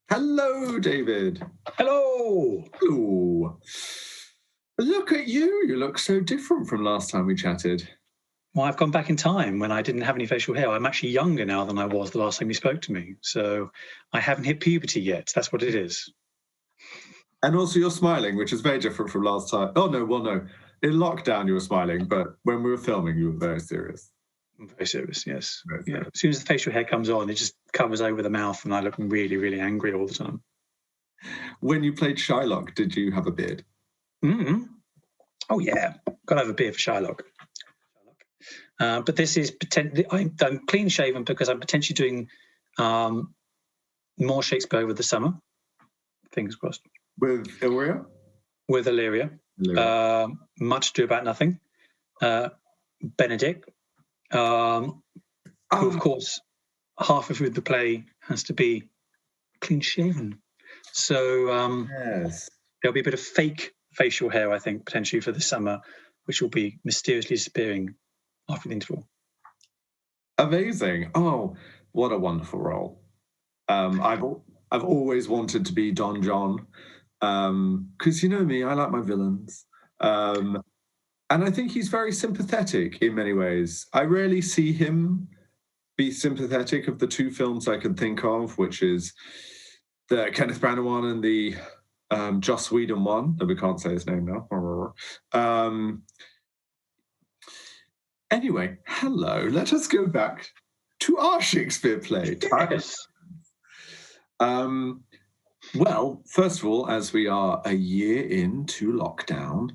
Hello, David. Hello. Ooh. Look at you. You look so different from last time we chatted. Well, I've gone back in time when I didn't have any facial hair. I'm actually younger now than I was the last time you spoke to me. So I haven't hit puberty yet. That's what it is. And also you're smiling, which is very different from last time. Oh, no, well, no. In lockdown, you were smiling, but when we were filming, you were very serious. I'm very serious, yes. Very Yeah. serious. As soon as the facial hair comes on, it just covers over the mouth and I look really, really angry all the time. When you played Shylock, did you have a beard? Mm-hmm. Oh, yeah. Got to have a beard for Shylock. But this is potentially, I'm clean shaven because I'm potentially doing more Shakespeare over the summer. Fingers crossed. With Illyria? With Illyria. Much Ado About Nothing. Benedict. Who, of course, half of the play has to be clean shaven. So yes. There'll be a bit of fake facial hair, I think, potentially for the summer, which will be mysteriously disappearing after the interval. Amazing. Oh, what a wonderful role. I've always wanted to be Don John, because you know me, I like my villains. And I think he's very sympathetic in many ways. I rarely see him be sympathetic of the two films I can think of, which is the Kenneth Branagh one and the Joss Whedon one, that we can't say his name now. Anyway, hello. Let us go back to our Shakespeare play. Yes. Well, first of all, as we are a year into lockdown,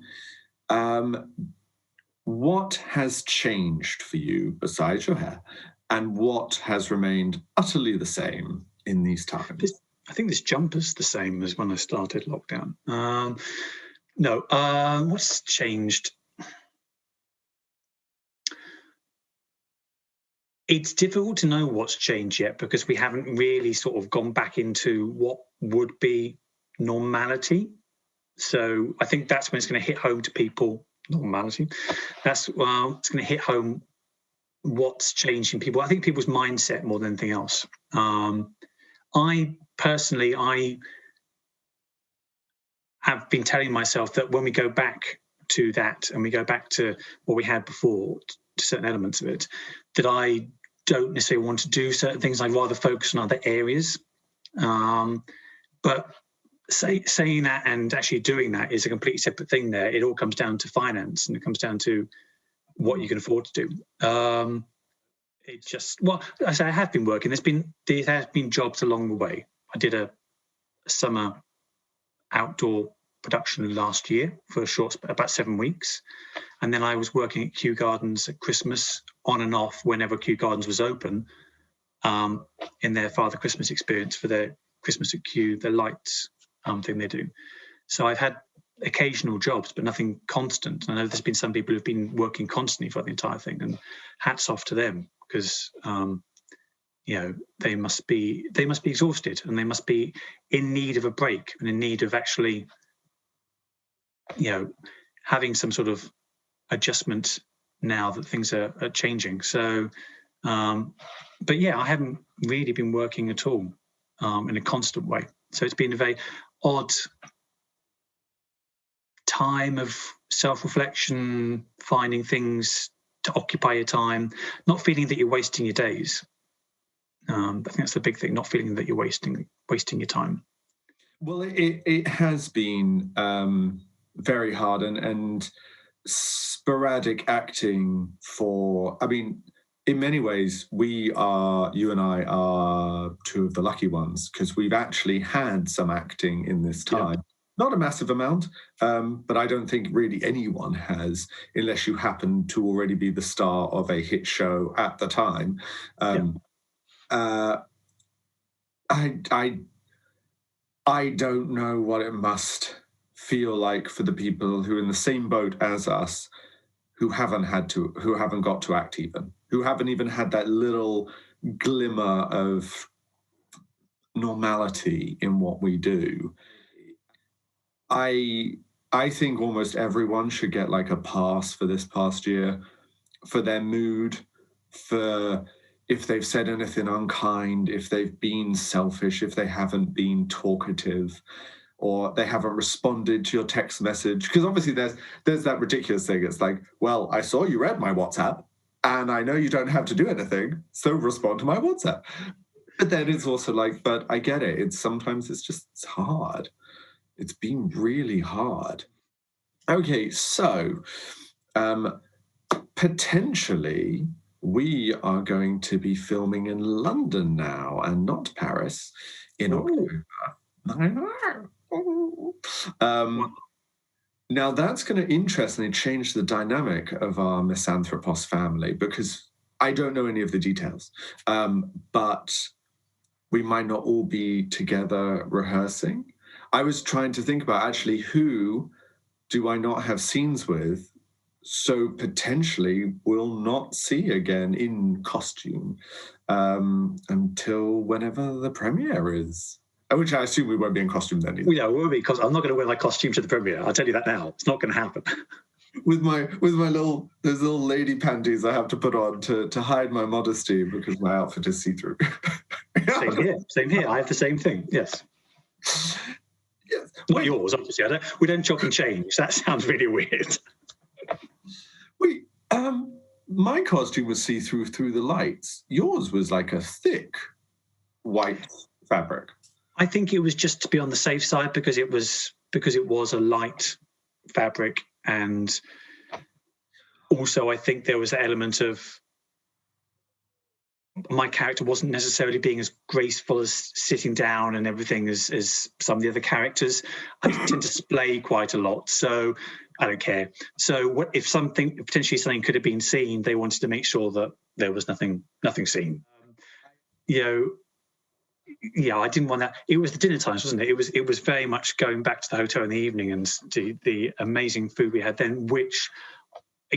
what has changed for you besides your hair, and what has remained utterly the same in these times? I think this jumper's the same as when I started lockdown. What's changed? It's difficult to know what's changed yet because we haven't really sort of gone back into what would be normality. So I think that's when it's going to hit home to people. Normality. It's going to hit home what's changed in people. I think people's mindset more than anything else. I personally have been telling myself that when we go back to that and we go back to what we had before, to certain elements of it, that I don't necessarily want to do certain things. I'd rather focus on other areas. But saying that and actually doing that is a completely separate thing there. It all comes down to finance and it comes down to what you can afford to do. I have been working. There has been jobs along the way. I did a summer outdoor production last year for about 7 weeks. And then I was working at Kew Gardens at Christmas on and off whenever Kew Gardens was open in their Father Christmas experience for their Christmas at Kew, the lights thing they do. So I've had occasional jobs, but nothing constant. I know there's been some people who've been working constantly for the entire thing, and hats off to them because they must be exhausted and they must be in need of a break and in need of actually having some sort of adjustment now that things are changing. So but I haven't really been working at all in a constant way. So it's been a very odd time of self-reflection, finding things to occupy your time, not feeling that you're wasting your days. I think that's the big thing, not feeling that you're wasting your time. Well, it has been very hard and sporadic acting in many ways, you and I are two of the lucky ones because we've actually had some acting in this time. Yeah. Not a massive amount, but I don't think really anyone has, unless you happen to already be the star of a hit show at the time. I don't know what it must feel like for the people who are in the same boat as us, who haven't got to act even, who haven't even had that little glimmer of normality in what we do. I think almost everyone should get like a pass for this past year, for their mood, for if they've said anything unkind, if they've been selfish, if they haven't been talkative, or they haven't responded to your text message. Because obviously there's that ridiculous thing. It's like, well, I saw you read my WhatsApp, and I know you don't have to do anything, so respond to my WhatsApp. But then it's also like, but I get it. It's hard. It's been really hard. Okay, so potentially we are going to be filming in London now and not Paris in October. I know. Now that's going to interestingly change the dynamic of our Misanthropos family, because I don't know any of the details, but we might not all be together rehearsing. I was trying to think about actually who do I not have scenes with, so potentially we'll not see again in costume until whenever the premiere is. Which I assume we won't be in costume then either. Well, yeah, we won't be, because I'm not going to wear my costume to the premiere. I'll tell you that now. It's not going to happen. With those little lady panties I have to put on to hide my modesty because my outfit is see-through. Same here. I have the same thing. Yes. Yes. Not yours, obviously. We don't chop and change. That sounds really weird. Wait, my costume was see-through through the lights. Yours was like a thick white fabric. I think it was just to be on the safe side, because it was a light fabric, and also I think there was an element of my character wasn't necessarily being as graceful as sitting down and everything as some of the other characters. I tend to splay quite a lot, so I don't care. So if potentially something could have been seen, they wanted to make sure that there was nothing seen. Yeah, I didn't want that. It was the dinner times, wasn't it? It was very much going back to the hotel in the evening and the amazing food we had then, which,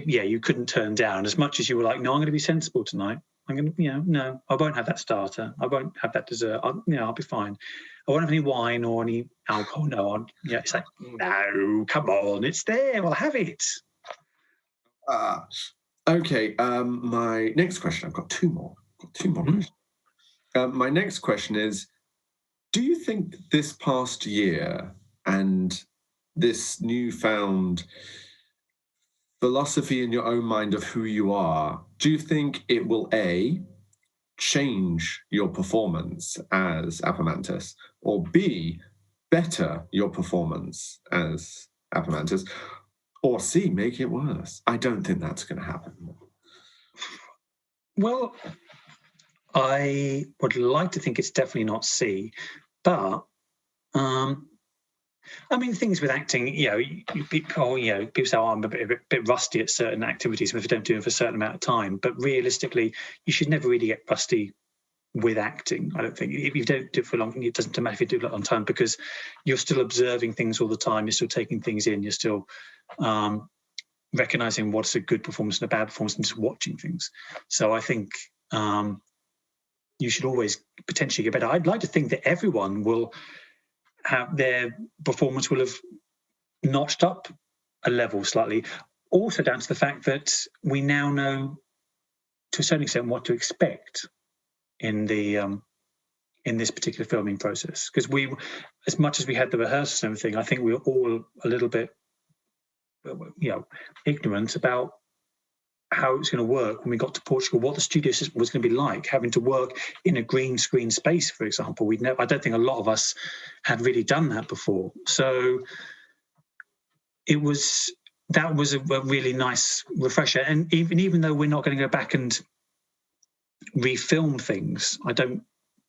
yeah, you couldn't turn down. As much as you were like, no, I'm going to be sensible tonight. I'm going to, no, I won't have that starter. I won't have that dessert. I'll be fine. I won't have any wine or any alcohol. No, it's like, no, come on, it's there. I'll have it. Okay. My next question. I've got two more. Questions. My next question is, do you think this past year and this newfound philosophy in your own mind of who you are, do you think it will A, change your performance as Apemantus, or B, better your performance as Apemantus, or C, make it worse? I don't think that's going to happen. Well, I would like to think it's definitely not C, but I mean, things with acting, people say, oh, I'm a bit rusty at certain activities if you don't do it for a certain amount of time. But realistically, you should never really get rusty with acting. I don't think if you don't do it for long, it doesn't matter if you do it a long time, because you're still observing things all the time. You're still taking things in. You're still recognizing what's a good performance and a bad performance, and just watching things. So I think you should always potentially get better. I'd like to think that everyone will have their performance will have notched up a level slightly. Also down to the fact that we now know to a certain extent what to expect in the in this particular filming process. Because we, as much as we had the rehearsals and everything, I think we were all a little bit, ignorant about how it was going to work when we got to Portugal, what the studio system was going to be like, having to work in a green screen space, for example. I don't think a lot of us had really done that before. So that was a really nice refresher. And even though we're not going to go back and refilm things, I don't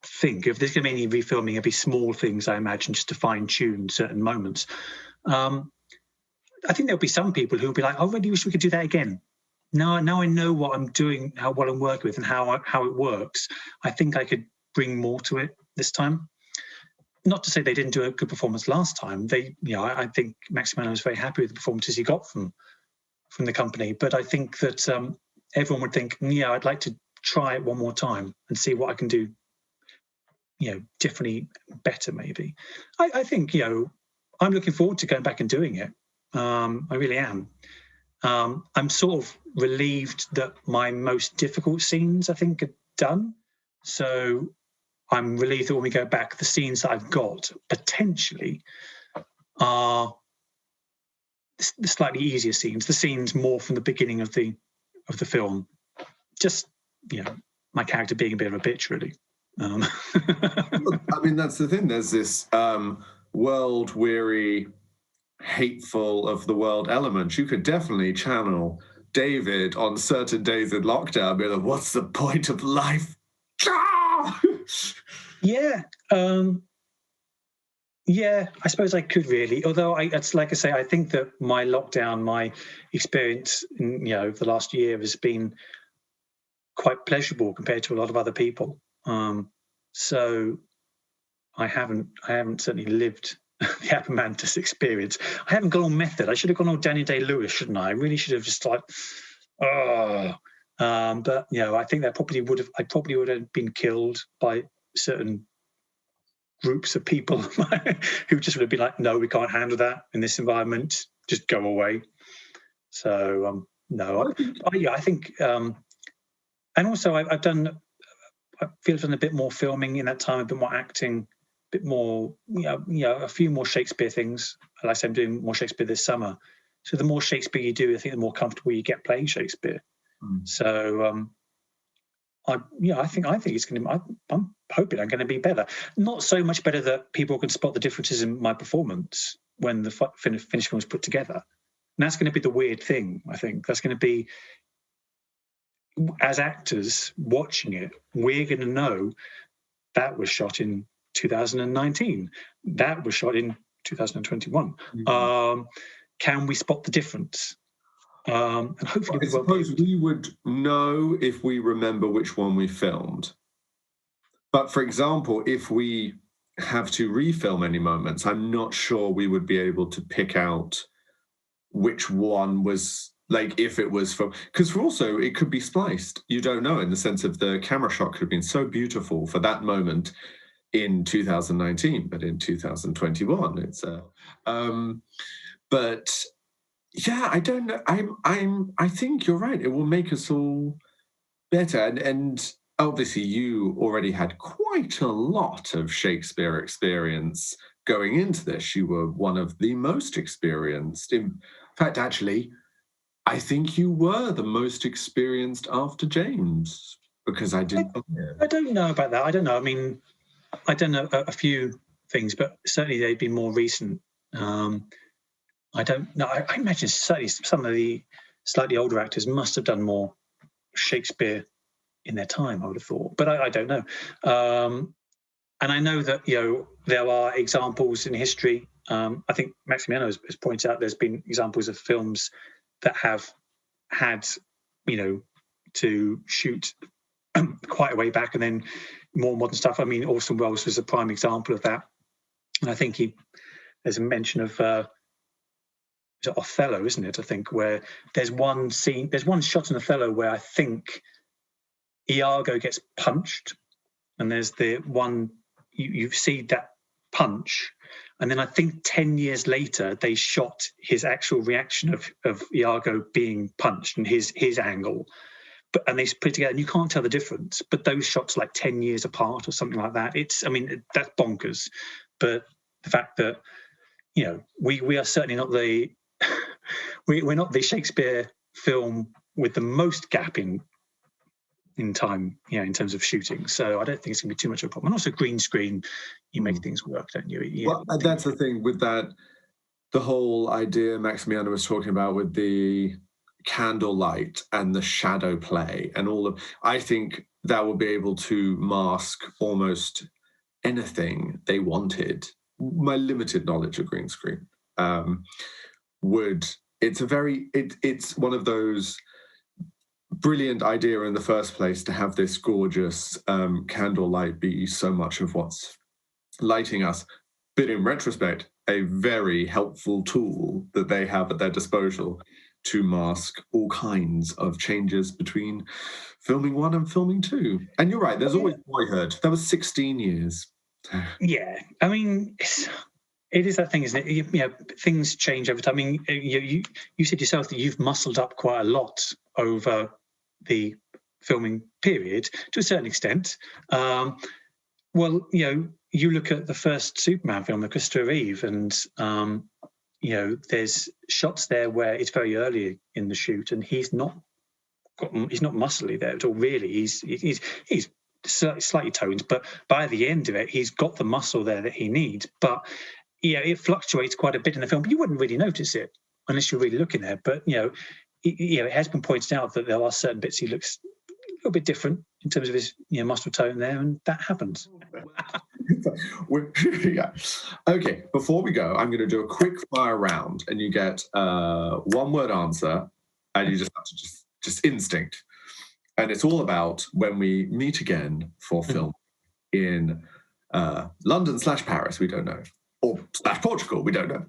think, if there's going to be any refilming, it'll be small things, I imagine, just to fine tune certain moments. I think there'll be some people who'll be like, I really wish we could do that again. Now I know what I'm doing, what I'm working with, and how it works. I think I could bring more to it this time. Not to say they didn't do a good performance last time. I think Maximianno was very happy with the performances he got from the company. But I think that everyone would think, I'd like to try it one more time and see what I can do, differently, better maybe. I think, I'm looking forward to going back and doing it. I really am. I'm sort of relieved that my most difficult scenes, I think, done. So I'm relieved that when we go back, the scenes that I've got potentially are the slightly easier scenes, the scenes more from the beginning of the film. Just, my character being a bit of a bitch, really. I mean, that's the thing. There's this world-weary, hateful of the world element. You could definitely channel David on certain days in lockdown, be like, what's the point of life? Yeah. Yeah, I suppose I could really. Although it's like I say, I think that my lockdown, my experience in, over the last year has been quite pleasurable compared to a lot of other people. So I haven't certainly lived the Apemantus experience. I haven't gone on method. I should have gone on Daniel Day-Lewis, shouldn't I? I really should have just but I think that I probably would have been killed by certain groups of people who just would have been like, no, we can't handle that in this environment. Just go away. So no, I think, and also I feel I've done a bit more filming in that time, a bit more acting, a bit more, a few more Shakespeare things. Like I said, I'm doing more Shakespeare this summer. So the more Shakespeare you do, I think the more comfortable you get playing Shakespeare. So I think it's going to. I'm hoping I'm going to be better. Not so much better that people can spot the differences in my performance when the finished film is put together. And that's going to be the weird thing. I think that's going to be, as actors watching it, we're going to know that was shot in 2019. That was shot in 2021. Can we spot the difference? And hopefully, I suppose we would know if we remember which one we filmed. But for example, if we have to refilm any moments, I'm not sure we would be able to pick out which one was, like, if it was from, because also it could be spliced. You don't know, in the sense of the camera shot could have been so beautiful for that moment in 2019, but in 2021 it's but yeah, I don't know. I think you're right. It will make us all better. And obviously you already had quite a lot of Shakespeare experience going into this. You were one of the most experienced. In fact, actually, I think you were the most experienced after James, because I didn't. I don't know about that. I don't know. I mean, I don't know a few things, but certainly they'd be more recent. I don't know. I imagine certainly some of the slightly older actors must have done more Shakespeare in their time, I would have thought, but I don't know. And I know that, there are examples in history. I think Maximianno has pointed out there's been examples of films that have had, to shoot quite a way back, and then more modern stuff. I mean, Orson Welles was a prime example of that. And I think there's a mention of Othello, isn't it? I think, where there's one shot in Othello where I think Iago gets punched, and there's the one you see that punch, and then I think 10 years later they shot his actual reaction of Iago being punched and his angle, and they put it together, and you can't tell the difference. But those shots, like 10 years apart or something like that, that's bonkers. But the fact that we are certainly not we're not the Shakespeare film with the most gap in time, in terms of shooting. So I don't think it's going to be too much of a problem. And also green screen, you make things work, don't you? Well, that's the thing with that, the whole idea Maximianno was talking about with the candlelight and the shadow play and all of, I think that will be able to mask almost anything they wanted. My limited knowledge of green screen it's one of those brilliant idea in the first place to have this gorgeous candlelight be so much of what's lighting us, but in retrospect, a very helpful tool that they have at their disposal to mask all kinds of changes between filming 1 and filming 2. And you're right, there's always Boyhood. That was 16 years. Yeah, I mean, it is that thing, isn't it? Things change over time. I mean, you said yourself that you've muscled up quite a lot over the filming period to a certain extent. Well, you look at the first Superman film, the Christopher Reeve, and there's shots there where it's very early in the shoot, and he's not muscly there at all. Really, he's slightly toned, but by the end of it, he's got the muscle there that he needs. But it fluctuates quite a bit in the film, but you wouldn't really notice it unless you're really looking there. But it has been pointed out that there are certain bits he looks a little bit different in terms of his muscle tone there, and that happens. Yeah. Okay, before we go, I'm going to do a quick fire round, and you get one word answer, and you just have to just instinct. And it's all about when we meet again for film in London/Paris, we don't know, or /Portugal, we don't know.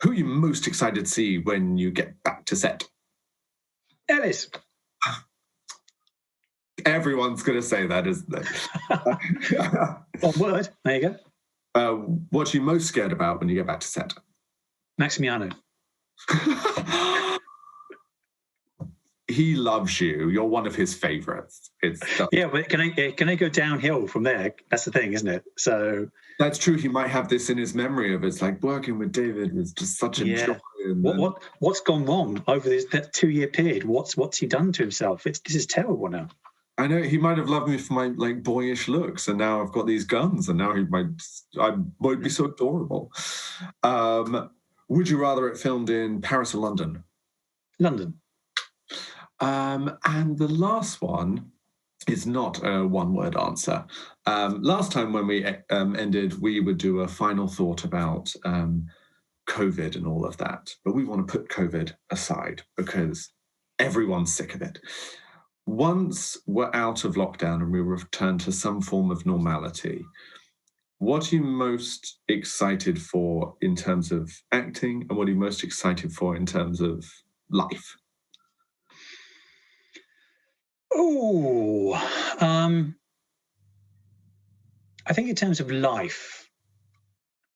Who are you most excited to see when you get back to set? ELLIS. Everyone's going to say that, isn't they? One word. There you go. What are you most scared about when you get back to set? Maximianno. He loves you. You're one of his favourites. Yeah, but can I go downhill from there? That's the thing, isn't it? So that's true. He might have this in his memory of it's like working with David was just such a joy. What's gone wrong over that 2-year period? What's he done to himself? This is terrible now. I know he might have loved me for my boyish looks, and now I've got these guns, and now I might be so adorable. Would you rather it filmed in Paris or London? London. And the last one is not a one-word answer. Last time when we ended, we would do a final thought about COVID and all of that, but we want to put COVID aside because everyone's sick of it. Once we're out of lockdown and we return to some form of normality, what are you most excited for in terms of acting, and what are you most excited for in terms of life? Oh, I think in terms of life,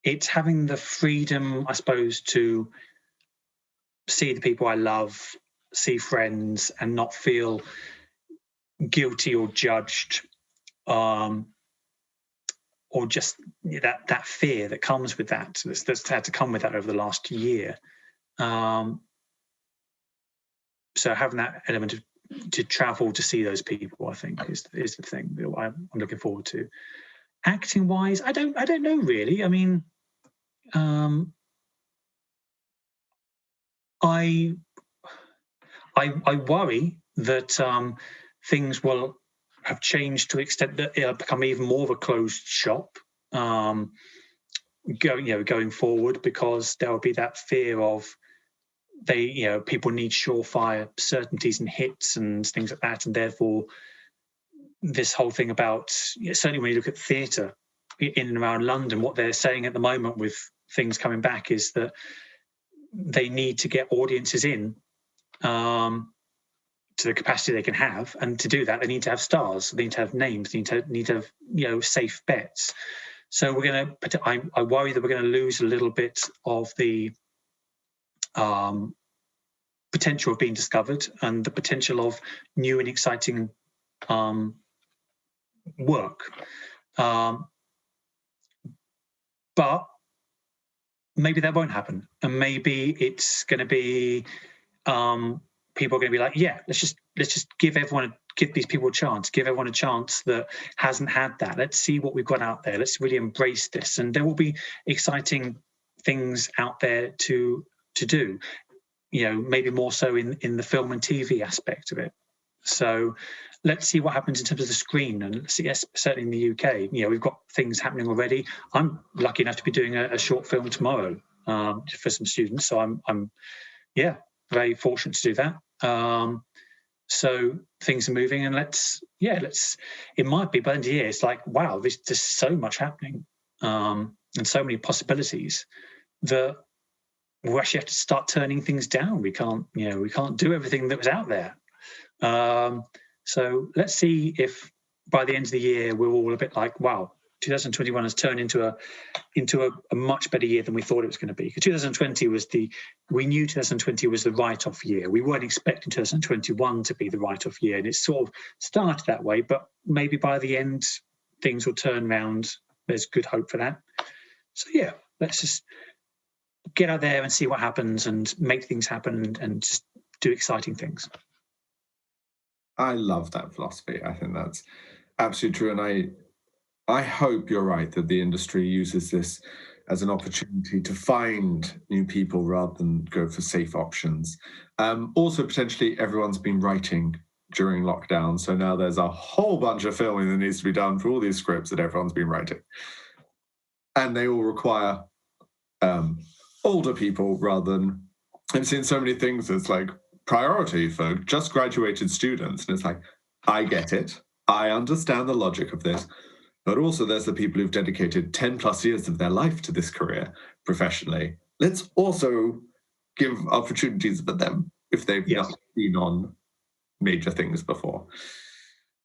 it's having the freedom, I suppose, to see the people I love, see friends, and not feel guilty or judged, or just that fear that comes with that. That's had to come with that over the last year. So having that element of to travel to see those people, I think, is the thing that I'm looking forward to. Acting wise, I don't know really. I mean, I worry that things will have changed to the extent that it'll become even more of a closed shop going forward, because there will be that fear of people need surefire certainties and hits and things like that, and therefore this whole thing about, certainly when you look at theatre in and around London, what they're saying at the moment with things coming back is that they need to get audiences in to the capacity they can have, and to do that they need to have stars, they need to have names, they need to have safe bets. So I worry that we're going to lose a little bit of the potential of being discovered and the potential of new and exciting work. But maybe that won't happen, and maybe it's going to be people are going to be like, yeah, let's just give these people a chance, give everyone a chance that hasn't had that. Let's see what we've got out there. Let's really embrace this, and there will be exciting things out there to do. Maybe more so in the film and TV aspect of it. So let's see what happens in terms of the screen, and yes, certainly in the UK, we've got things happening already. I'm lucky enough to be doing a short film tomorrow for some students, so I'm very fortunate to do that. So things are moving, and it might be by the end of the year, it's like, wow, there's so much happening and so many possibilities that we actually have to start turning things down. We can't do everything that was out there. So let's see if by the end of the year we're all a bit like, wow, 2021 has turned into a much better year than we thought it was going to be. Because 2020 we knew 2020 was the write-off year. We weren't expecting 2021 to be the write-off year, and it sort of started that way. But maybe by the end, things will turn around. There's good hope for that. So yeah, let's just get out there and see what happens, and make things happen, and just do exciting things. I love that philosophy. I think that's absolutely true, and I hope you're right that the industry uses this as an opportunity to find new people rather than go for safe options. Also, potentially, everyone's been writing during lockdown, so now there's a whole bunch of filming that needs to be done for all these scripts that everyone's been writing. And they all require older people rather than... I've seen so many things as like priority for just graduated students, and it's like, I get it. I understand the logic of this. But also there's the people who've dedicated 10 plus years of their life to this career professionally. Let's also give opportunities for them if they've not been on major things before.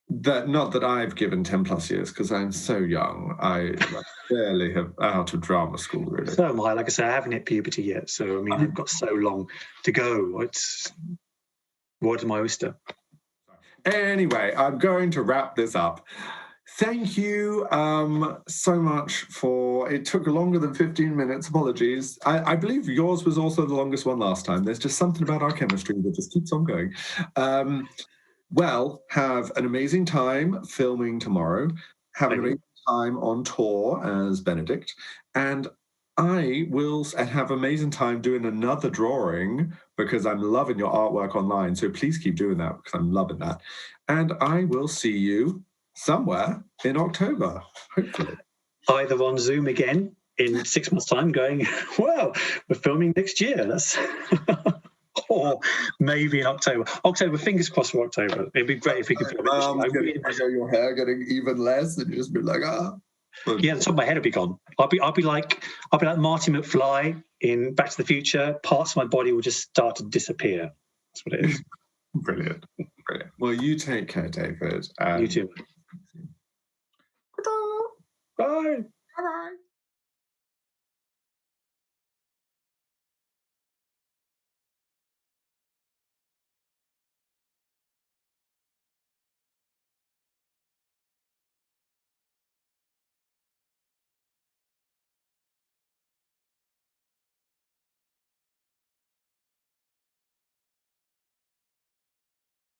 Not that I've given 10 plus years, because I'm so young. I barely have out of drama school, really. So am I. Like I say, I haven't hit puberty yet. So, I mean, I've got so long to go. It's water my oyster. Anyway, I'm going to wrap this up. Thank you so much for... It took longer than 15 minutes. Apologies. I believe yours was also the longest one last time. There's just something about our chemistry that just keeps on going. Well, have an amazing time filming tomorrow. Have an amazing time on tour as Benedict. And I will have an amazing time doing another drawing, because I'm loving your artwork online. So please keep doing that, because I'm loving that. And I will see you somewhere in October, hopefully. Either on Zoom again in 6 months' time, going, well, we're filming next year. That's or maybe in October. October, fingers crossed for October. It'd be great if we could film it. I know your hair getting even less, and you just be like, Yeah, the top of my head will be gone. I'll be like Marty McFly in Back to the Future. Parts of my body will just start to disappear. That's what it is. Brilliant. Well, you take care, David. You too. Bye. Bye. Bye.